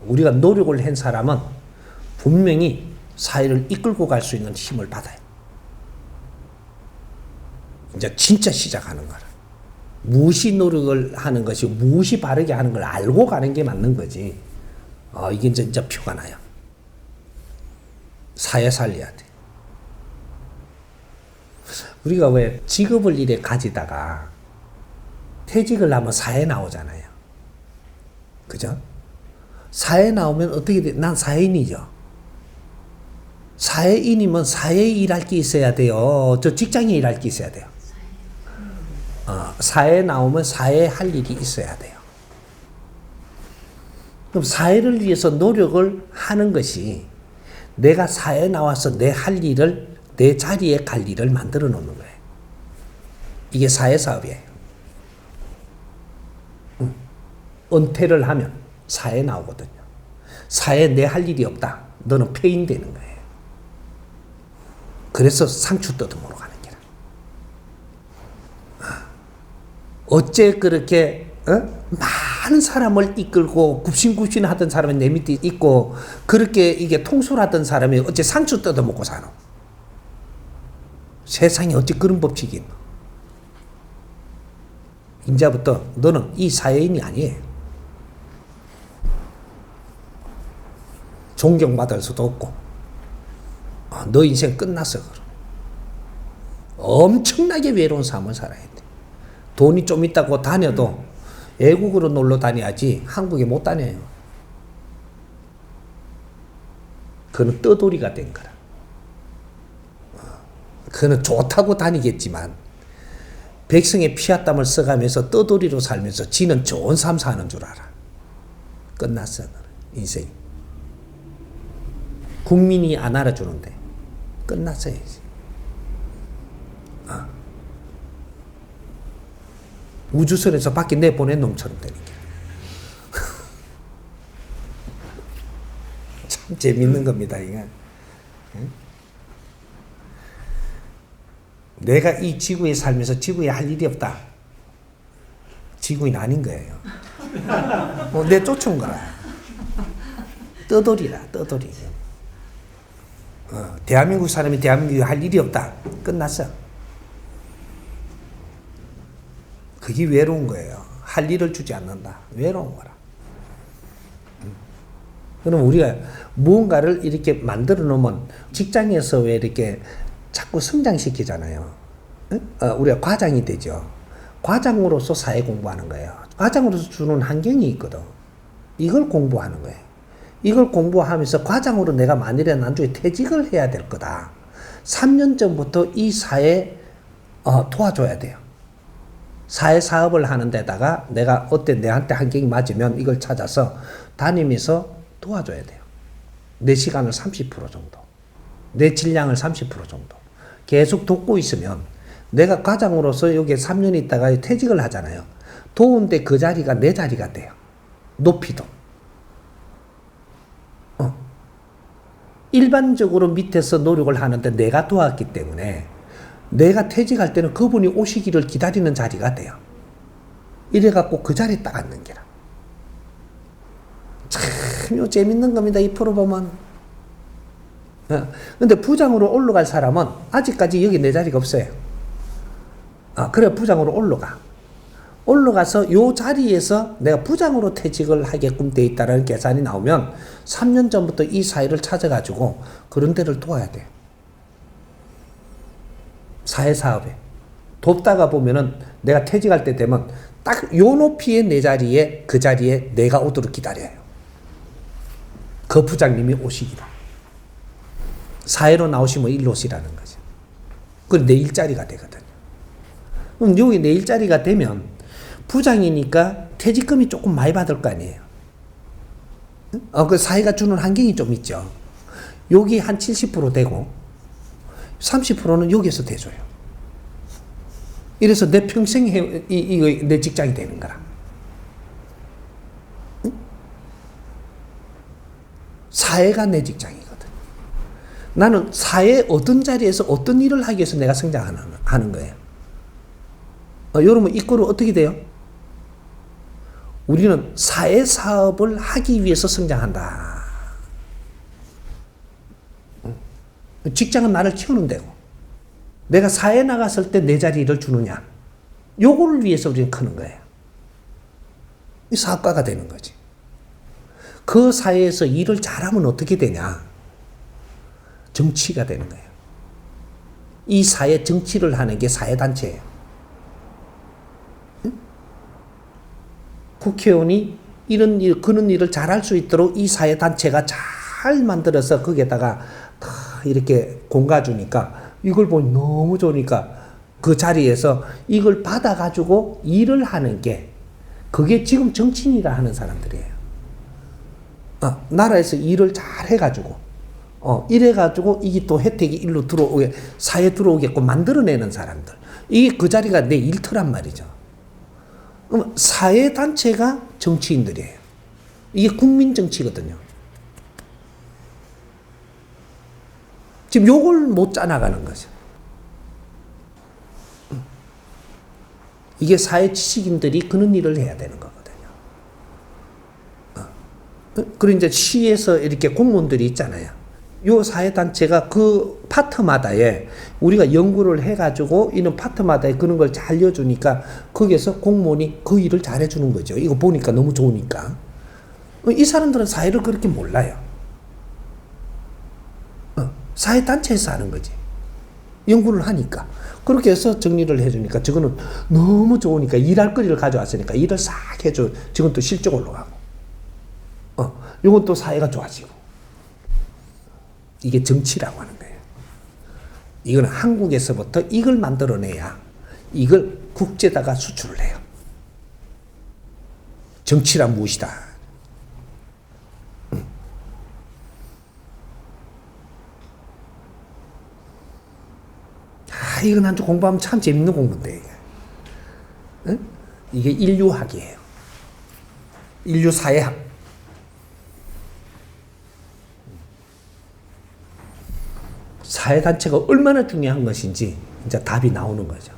우리가 노력을 한 사람은 분명히 사회를 이끌고 갈 수 있는 힘을 받아요. 이제 진짜 시작하는 거라. 무엇이 노력을 하는 것이 무엇이 바르게 하는 걸 알고 가는 게 맞는 거지. 이게 이제 표가 나요. 사회 살려야 돼. 우리가 왜 직업을 이래 가지다가 퇴직을 하면 사회 나오잖아요. 그죠? 사회 나오면 어떻게 돼? 난 사회인이죠. 사회인이면 사회에 일할 게 있어야 돼요. 저 직장에 일할 게 있어야 돼요. 사회에 나오면 사회에 할 일이 있어야 돼요. 그럼 사회를 위해서 노력을 하는 것이 내가 사회에 나와서 내 할 일을, 내 자리에 갈 일을 만들어 놓는 거예요. 이게 사회사업이에요. 은퇴를 하면 사회에 나오거든요. 사회에 내 할 일이 없다. 너는 폐인되는 거예요. 그래서 상추 뜯어먹으러 가는 게라. 어째 그렇게 많은 사람을 이끌고 굽신굽신 하던 사람이 내 밑에 있고 그렇게 이게 통솔하던 사람이 어째 상추 뜯어먹고 사노? 세상에 어찌 그런 법칙이 있노? 이제부터 너는 이 사회인이 아니에요. 존경받을 수도 없고 너 인생 끝났어. 그럼 엄청나게 외로운 삶을 살아야 돼. 돈이 좀 있다고 다녀도 외국으로 놀러 다녀야지 한국에 못 다녀요. 그는 떠돌이가 된 거라. 그는 좋다고 다니겠지만 백성의 피와 땀을 써가면서 떠돌이로 살면서 지는 좋은 삶 사는 줄 알아. 끝났어. 인생. 국민이 안 알아주는데 끝났어요. 우주선에서 밖에 내보낸 놈처럼 되는 게. 참 재밌는 겁니다. 이게. 내가 이 지구에 살면서 지구에 할 일이 없다. 지구인 아닌 거예요. 내 쫓아온 거라. 떠돌이라, 떠돌이. 대한민국 사람이 대한민국에 할 일이 없다. 끝났어. 그게 외로운 거예요. 할 일을 주지 않는다. 외로운 거라. 그럼 우리가 무언가를 이렇게 만들어 놓으면 직장에서 왜 이렇게 자꾸 성장시키잖아요. 우리가 과장이 되죠. 과장으로서 사회 공부하는 거예요. 과장으로서 주는 환경이 있거든. 이걸 공부하는 거예요. 이걸 공부하면서 과장으로 내가 만일에 나중에 퇴직을 해야 될 거다. 3년 전부터 이 사회에 도와줘야 돼요. 사회 사업을 하는 데다가 내가 어때 내한테 환경이 맞으면 이걸 찾아서 다니면서 도와줘야 돼요. 내 시간을 30% 정도. 내 질량을 30% 정도. 계속 돕고 있으면 내가 과장으로서 여기 3년 있다가 퇴직을 하잖아요. 도운데 그 자리가 내 자리가 돼요. 높이도. 일반적으로 밑에서 노력을 하는데 내가 도왔기 때문에 내가 퇴직할 때는 그분이 오시기를 기다리는 자리가 돼요. 이래갖고 그 자리에 딱 앉는 게라. 참 재밌는 겁니다. 이 프로 보면. 근데 부장으로 올라갈 사람은 아직까지 여기 내 자리가 없어요. 그래 부장으로 올라가. 올라가서 요 자리에서 내가 부장으로 퇴직을 하게끔 돼 있다는 계산이 나오면 3년 전부터 이 사회를 찾아가지고 그런 데를 도와야 돼. 사회사업에. 돕다가 보면은 내가 퇴직할 때 되면 딱 요 높이의 내 자리에 그 자리에 내가 오도록 기다려요. 그 부장님이 오시기로. 사회로 나오시면 일로 오시라는 거죠. 그럼 내 일자리가 되거든요. 그럼 여기 내 일자리가 되면 부장이니까 퇴직금이 조금 많이 받을 거 아니에요. 그 사회가 주는 환경이 좀 있죠. 여기 한 70% 되고 30%는 여기서 대줘요. 이래서 내 평생 이거 내 직장이 되는 거라. 사회가 내 직장이거든. 나는 사회 어떤 자리에서 어떤 일을 하기 위해서 내가 성장하는 거예요. 여러분, 이 꼴은 어떻게 돼요? 우리는 사회사업을 하기 위해서 성장한다. 직장은 나를 키우는 데고, 내가 사회에 나갔을 때 내 자리를 주느냐, 요거를 위해서 우리는 크는 거예요. 이 사업가가 되는 거지. 그 사회에서 일을 잘하면 어떻게 되냐? 정치가 되는 거예요. 이 사회 정치를 하는 게 사회단체예요. 응? 국회의원이 이런 일, 그런 일을 잘할 수 있도록 이 사회단체가 잘 만들어서 거기에다가 다 이렇게 공가주니까, 이걸 보니 너무 좋으니까 그 자리에서 이걸 받아가지고 일을 하는 게, 그게 지금 정치인이라 하는 사람들이에요. 나라에서 일을 잘 해가지고, 이래가지고 이게 또 혜택이 일로 들어오게, 사회에 들어오게끔 만들어내는 사람들. 이게 그 자리가 내 일터란 말이죠. 그럼 사회단체가 정치인들이에요. 이게 국민정치거든요. 지금 요걸 못 짜나가는 거죠. 이게 사회 지식인들이 그런 일을 해야 되는 거거든요. 그리고 이제 시에서 이렇게 공무원들이 있잖아요. 요 사회단체가 그 파트마다에 우리가 연구를 해가지고 이런 파트마다에 그런 걸 잘 알려주니까 거기에서 공무원이 그 일을 잘 해주는 거죠. 이거 보니까 너무 좋으니까. 이 사람들은 사회를 그렇게 몰라요. 사회단체에서 하는 거지. 연구를 하니까. 그렇게 해서 정리를 해주니까 저거는 너무 좋으니까, 일할 거리를 가져왔으니까 일을 싹 해줘. 저건 또 실적 올라가고. 요건 또 사회가 좋아지고. 이게 정치라고 하는 거예요. 이건 한국에서부터 이걸 만들어내야 이걸 국제에다가 수출을 해요. 정치란 무엇이다. 이건 아주 공부하면 참 재밌는 공부인데, 이게. 이게 인류학이에요. 인류사회학. 사회단체가 얼마나 중요한 것인지 이제 답이 나오는 거죠.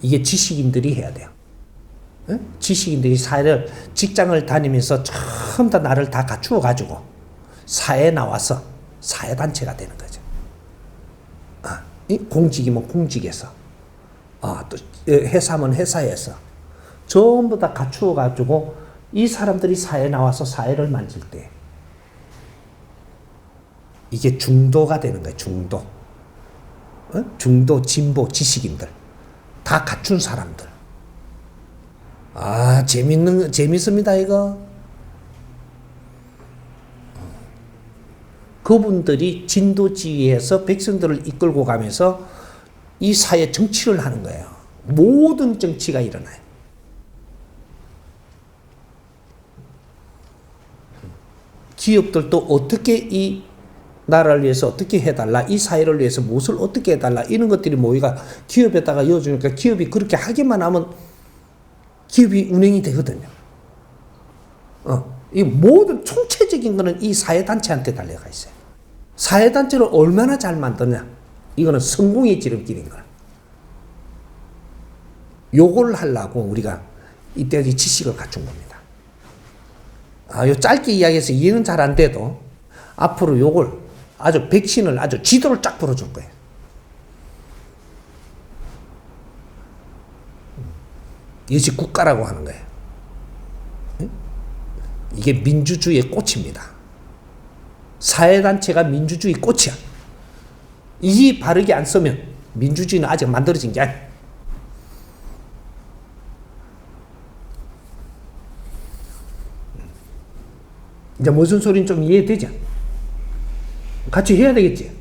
이게 지식인들이 해야 돼요. 지식인들이 사회를, 직장을 다니면서 처음 다 나를 다 갖추어 가지고 사회에 나와서 사회단체가 되는 거죠. 공직이면 공직에서, 또 회사면 회사에서 전부 다 갖추어 가지고 이 사람들이 사회에 나와서 사회를 만질 때 이게 중도가 되는 거예요. 중도. 중도, 진보, 지식인들 다 갖춘 사람들. 재밌습니다, 이거. 그분들이 진도지휘해서 백성들을 이끌고 가면서 이 사회 정치를 하는 거예요. 모든 정치가 일어나요. 기업들도 어떻게 이 나라를 위해서 어떻게 해달라, 이 사회를 위해서 무엇을 어떻게 해달라, 이런 것들이 모이가 기업에다가 이어주니까 기업이 그렇게 하기만 하면 기업이 운행이 되거든요. 이 모든 총체적인 거는 이 사회단체한테 달려가 있어요. 사회단체를 얼마나 잘 만드냐, 이거는 성공의 지름길인 거야. 요걸 하려고 우리가 이때까지 지식을 갖춘 겁니다. 요 짧게 이야기해서 이해는 잘 안 돼도 앞으로 요걸 아주 백신을 아주 지도를 쫙 풀어줄 거예요. 이것이 국가라고 하는 거예요. 이게 민주주의의 꽃입니다. 사회단체가 민주주의 꽃이야. 이 바르게 안 쓰면 민주주의는 아직 만들어진 게 아니야. 이제 무슨 소리는 좀 이해되죠? 같이 해야 되겠지?